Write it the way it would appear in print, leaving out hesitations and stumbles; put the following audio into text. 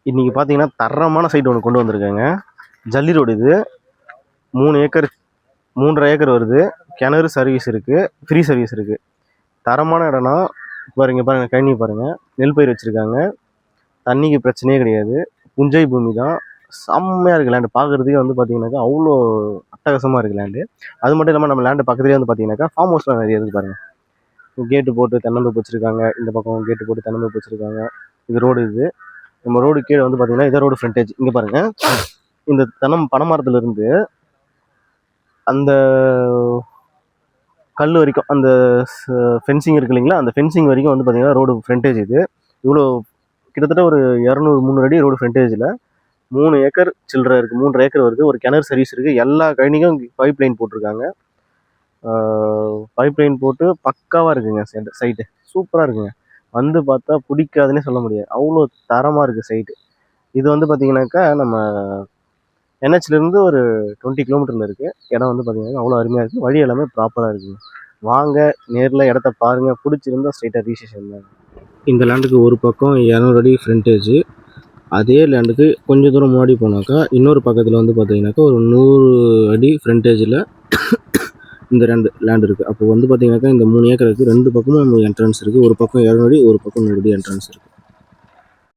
இன்றைக்கி பார்த்தீங்கன்னா தரமான சைட் ஒன்று கொண்டு வந்திருக்காங்க. ஜல்லி ரோடு இது. 3 ஏக்கர் 3.5 ஏக்கர் வருது. கிணறு சர்வீஸ் இருக்குது, ஃப்ரீ சர்வீஸ் இருக்குது. தரமான இடம்னா பாருங்கள் கழனி பாருங்கள், நெல் பயிர் வச்சுருக்காங்க. தண்ணிக்கு பிரச்சனையே கிடையாது. புஞ்சை பூமி தான். செம்மையாக இருக்குது லேண்டு. பார்க்குறதுக்கே வந்து பார்த்தீங்கன்னாக்கா அவ்வளோ அட்டகாசமாக இருக்குது லேண்டு. அது மட்டும் இல்லாமல் நம்ம லேண்டு பக்கத்துலேயே வந்து பார்த்தீங்கன்னாக்கா ஃபார்ம் ஹவுஸ்லாம் நிறைய இருக்குது பாருங்கள். கேட்டு போட்டு தென்னந்தோப்பு வச்சுருக்காங்க. இந்த பக்கம் கேட்டு போட்டு தென்னந்தோப்பு வச்சுருக்காங்க. இது ரோடு. இது நம்ம ரோடு கீழே வந்து பார்த்தீங்கன்னா இதை ரோடு ஃப்ரண்டேஜ். இங்கே பாருங்கள், இந்த பனைமரத்துலேருந்து அந்த கல் வரைக்கும் அந்த ஃபென்சிங் இருக்கு இல்லைங்களா, அந்த ஃபென்சிங் வரைக்கும் வந்து பார்த்தீங்கன்னா ரோடு ஃப்ரண்டேஜ். இது இவ்வளோ கிட்டத்தட்ட ஒரு 200-300 அடி ரோடு ஃப்ரண்டேஜில் 3 ஏக்கர் சில்லறை இருக்குது. 3.5 ஏக்கர் வருது. ஒரு கிணறு சர்வீஸ் இருக்குது. எல்லா கழனிக்கும் பைப் லைன் போட்டிருக்காங்க. பைப் லைன் போட்டு பக்காவாக இருக்குங்க. சைட்டு சூப்பராக இருக்குங்க. வந்து பார்த்தா பிடிக்காதுன்னே சொல்ல முடியாது, அவ்வளோ தரமாக இருக்குது சைட்டு. இது வந்து பார்த்தீங்கன்னாக்கா நம்ம என்ஹெச்லேருந்து ஒரு 20 கிலோமீட்டரில் இருக்குது. இடம் வந்து பார்த்தீங்கன்னா அவ்வளோ அருமையாக இருக்குது. வழி எல்லாமே ப்ராப்பராக இருக்குங்க. வாங்க, நேரில் இடத்த பாருங்கள். பிடிச்சிருந்தா ஸ்ட்ரைட்டாக ரிஜிஸ்ட்ரேஷன் தான். இந்த லேண்டுக்கு ஒரு பக்கம் 200 அடி ஃப்ரண்டேஜ். அதே லேண்டுக்கு கொஞ்சம் தூரம் முன்னாடி போனாக்கா இன்னொரு பக்கத்தில் வந்து பார்த்தீங்கன்னாக்கா ஒரு 100 அடி ஃப்ரண்டேஜில் இந்த 2 லேண்ட் இருக்குது. அப்போ வந்து பார்த்தீங்கன்னாக்கா இந்த 3 ஏக்கருக்கு 2 பக்கமும் என்ட்ரன்ஸ் இருக்குது. ஒரு பக்கம் 200 அடி, ஒரு பக்கம் 100 அடி என்ட்ரன்ஸ் இருக்குது.